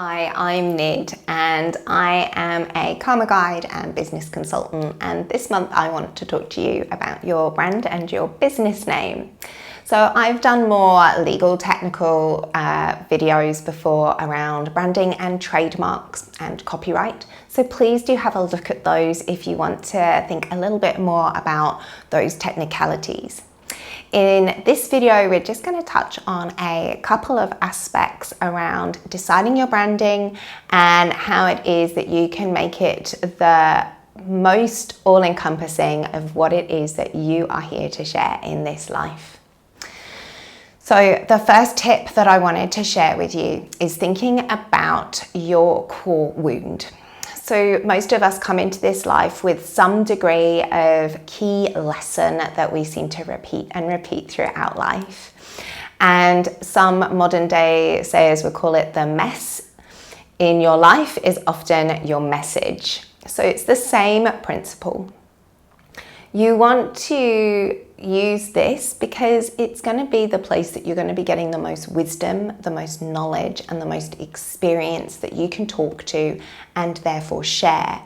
Hi, I'm Nid and I am a karma guide and business consultant, and this month I want to talk to you about your brand and your business name. So I've done more legal technical videos before around branding and trademarks and copyright, so please do have a look at those if you want to think a little bit more about those technicalities. In this video, we're just going to touch on a couple of aspects around deciding your branding and how it is that you can make it the most all-encompassing of what it is that you are here to share in this life. So the first tip that I wanted to share with you is thinking about your core wound. So most of us come into this life with some degree of key lesson that we seem to repeat and repeat throughout life. And some modern day sayers would call it the mess in your life is often your message. So it's the same principle. You want to use this because it's going to be the place that you're going to be getting the most wisdom, the most knowledge, and the most experience that you can talk to and therefore share.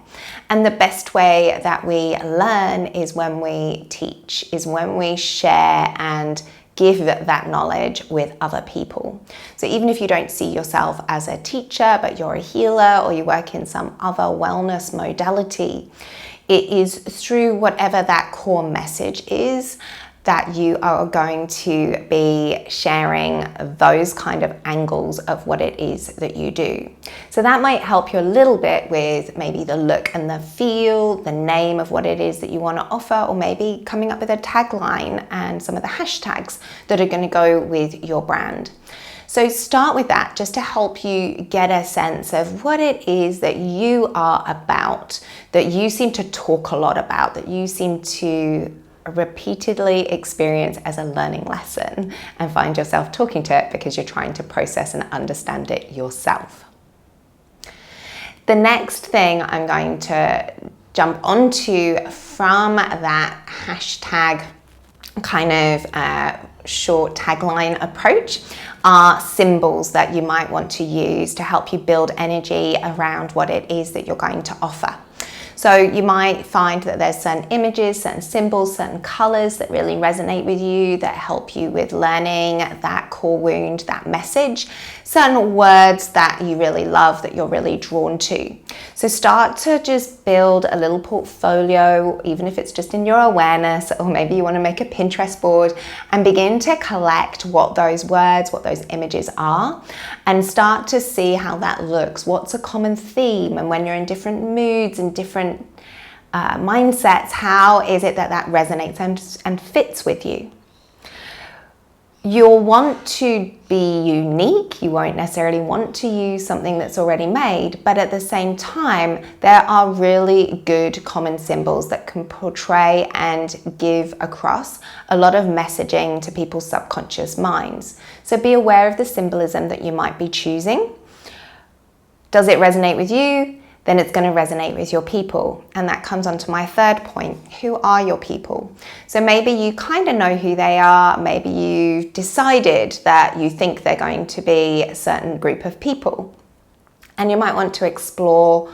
And the best way that we learn is when we teach, is when we share and give that knowledge with other people. So even if you don't see yourself as a teacher, but you're a healer or you work in some other wellness modality, it is through whatever that core message is that you are going to be sharing those kind of angles of what it is that you do. So that might help you a little bit with maybe the look and the feel, the name of what it is that you want to offer, or maybe coming up with a tagline and some of the hashtags that are going to go with your brand. So start with that just to help you get a sense of what it is that you are about, that you seem to talk a lot about, that you seem to repeatedly experience as a learning lesson and find yourself talking to it because you're trying to process and understand it yourself. The next thing I'm going to jump onto from that hashtag kind of short tagline approach are symbols that you might want to use to help you build energy around what it is that you're going to offer. So you might find that there's certain images, certain symbols, certain colors that really resonate with you, that help you with learning that core wound, that message, certain words that you really love, that you're really drawn to. So start to just build a little portfolio, even if it's just in your awareness, or maybe you want to make a Pinterest board, and begin to collect what those words, what those images are, and start to see how that looks. What's a common theme? And when you're in different moods and different mindsets, how is it that that resonates and fits with you? You'll want to be unique. You won't necessarily want to use something that's already made, but at the same time, there are really good common symbols that can portray and give across a lot of messaging to people's subconscious minds. So be aware of the symbolism that you might be choosing. Does it resonate with you? Then it's going to resonate with your people. And that comes on to my third point. Who are your people? So maybe you kind of know who they are. Maybe you've decided that you think they're going to be a certain group of people. And you might want to explore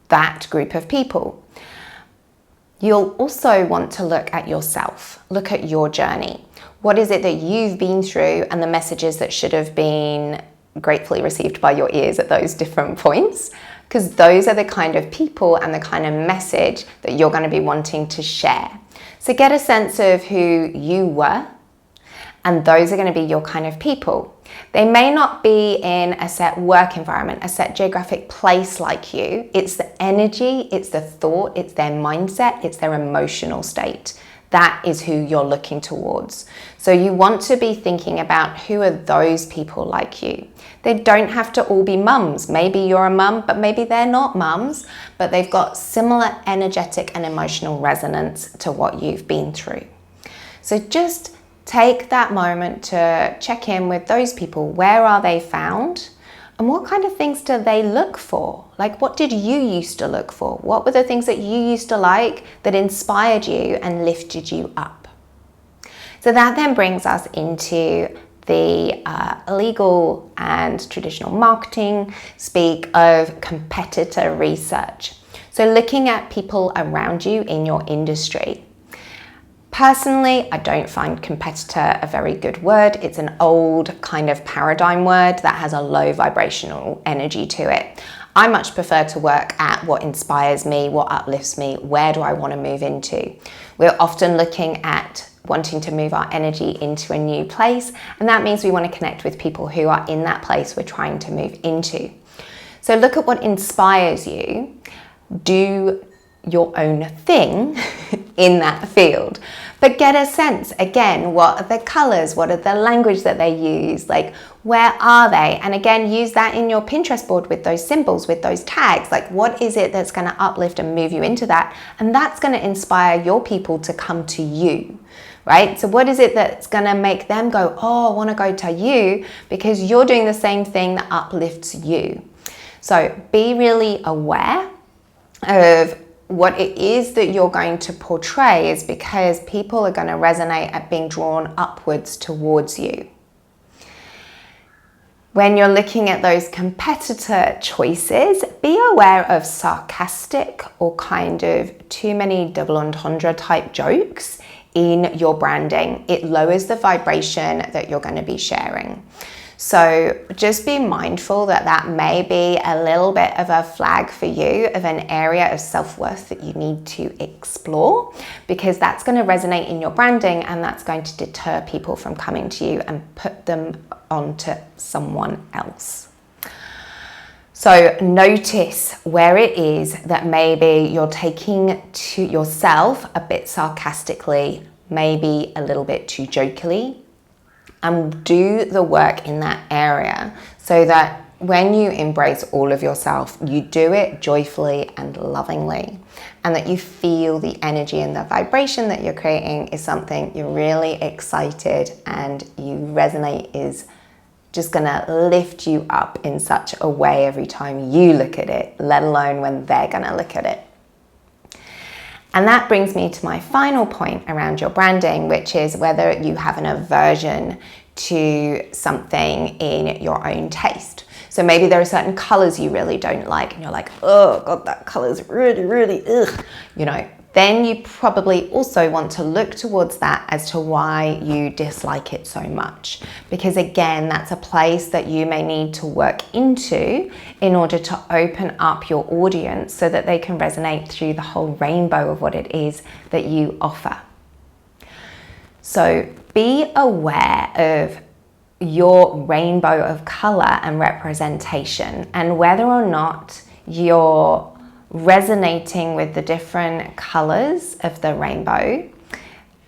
that group of people. You'll also want to look at yourself, look at your journey. What is it that you've been through and the messages that should have been gratefully received by your ears at those different points? Because those are the kind of people and the kind of message that you're going to be wanting to share. So get a sense of who you were, and those are going to be your kind of people. They may not be in a set work environment, a set geographic place like you. It's the energy, it's the thought, it's their mindset, it's their emotional state. That is who you're looking towards. So you want to be thinking about who are those people like you. They don't have to all be mums. Maybe you're a mum, but maybe they're not mums, but they've got similar energetic and emotional resonance to what you've been through. So just take that moment to check in with those people. Where are they found? And what kind of things do they look for? Like, what did you used to look for? What were the things that you used to like that inspired you and lifted you up? So that then brings us into the legal and traditional marketing speak of competitor research. So looking at people around you in your industry. Personally, I don't find competitor a very good word. It's an old kind of paradigm word that has a low vibrational energy to it. I much prefer to work at what inspires me, what uplifts me, where do I want to move into. We're often looking at wanting to move our energy into a new place, and that means we want to connect with people who are in that place we're trying to move into. So look at what inspires you, do your own thing in that field. But get a sense, again, what are the colors? What are the language that they use? Like, where are they? And again, use that in your Pinterest board with those symbols, with those tags. Like, what is it that's going to uplift and move you into that? And that's going to inspire your people to come to you, right? So what is it that's going to make them go, oh, I want to go to you, because you're doing the same thing that uplifts you. So be really aware of what it is that you're going to portray, is because people are going to resonate at being drawn upwards towards you. When you're looking at those competitor choices, be aware of sarcastic or kind of too many double entendre type jokes in your branding. It lowers the vibration that you're going to be sharing. So just be mindful that that may be a little bit of a flag for you of an area of self-worth that you need to explore, because that's going to resonate in your branding and that's going to deter people from coming to you and put them onto someone else. So notice where it is that maybe you're taking to yourself a bit sarcastically, maybe a little bit too jokily, and do the work in that area so that when you embrace all of yourself, you do it joyfully and lovingly, and that you feel the energy and the vibration that you're creating is something you're really excited and you resonate, is just gonna lift you up in such a way every time you look at it, let alone when they're gonna look at it. And that brings me to my final point around your branding, which is whether you have an aversion to something in your own taste. So maybe there are certain colors you really don't like and you're like, oh God, that color is really, really, ugh, you know. Then you probably also want to look towards that as to why you dislike it so much. Because again, that's a place that you may need to work into in order to open up your audience so that they can resonate through the whole rainbow of what it is that you offer. So be aware of your rainbow of color and representation, and whether or not you're resonating with the different colors of the rainbow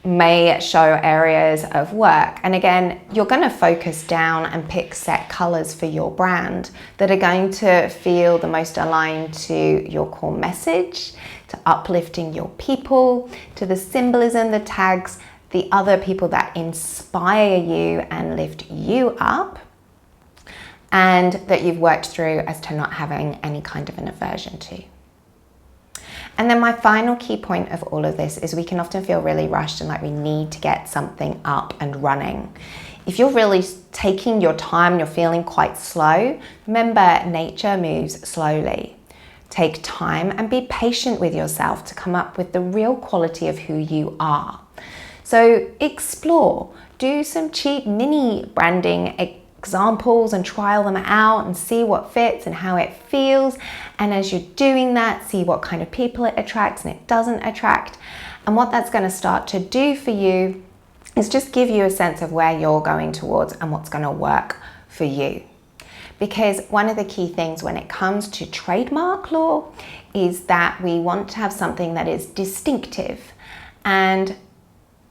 may show areas of work. And again, you're going to focus down and pick set colors for your brand that are going to feel the most aligned to your core message, to uplifting your people, to the symbolism, the tags, the other people that inspire you and lift you up, and that you've worked through as to not having any kind of an aversion to. And then my final key point of all of this is we can often feel really rushed and like we need to get something up and running. If you're really taking your time, you're feeling quite slow, remember nature moves slowly. Take time and be patient with yourself to come up with the real quality of who you are. So explore, do some cheap mini branding examples and trial them out and see what fits and how it feels. And as you're doing that, see what kind of people it attracts and it doesn't attract. And what that's going to start to do for you is just give you a sense of where you're going towards and what's going to work for you. Because one of the key things when it comes to trademark law is that we want to have something that is distinctive, and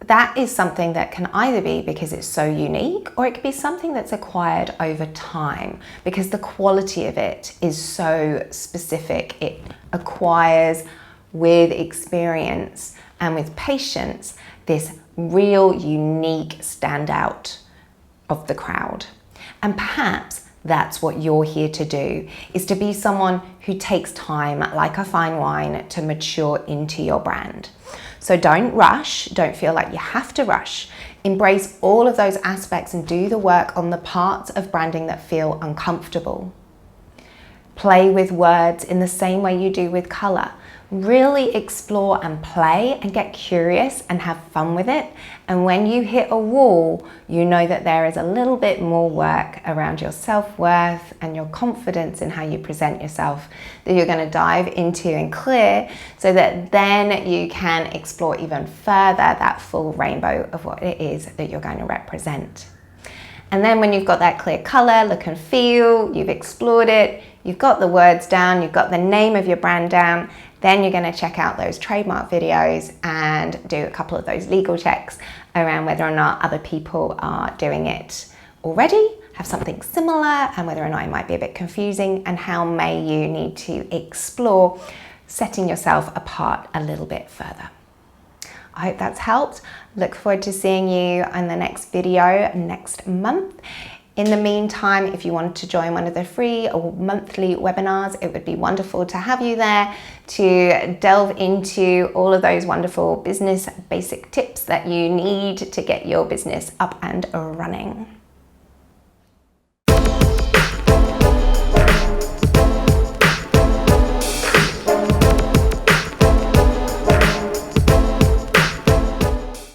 that is something that can either be because it's so unique, or it could be something that's acquired over time because the quality of it is so specific. It acquires with experience and with patience this real unique standout of the crowd. And perhaps that's what you're here to do, is to be someone who takes time, like a fine wine, to mature into your brand. So don't rush, don't feel like you have to rush. Embrace all of those aspects and do the work on the parts of branding that feel uncomfortable. Play with words in the same way you do with colour. Really explore and play and get curious and have fun with it. And when you hit a wall, you know that there is a little bit more work around your self-worth and your confidence in how you present yourself that you're going to dive into and clear, so that then you can explore even further that full rainbow of what it is that you're going to represent. And then when you've got that clear colour, look and feel, you've explored it, you've got the words down, you've got the name of your brand down, then you're going to check out those trademark videos and do a couple of those legal checks around whether or not other people are doing it already, have something similar, and whether or not it might be a bit confusing, and how may you need to explore setting yourself apart a little bit further. I hope that's helped. Look forward to seeing you on the next video next month. In the meantime, if you wanted to join one of the free or monthly webinars, it would be wonderful to have you there to delve into all of those wonderful business basic tips that you need to get your business up and running.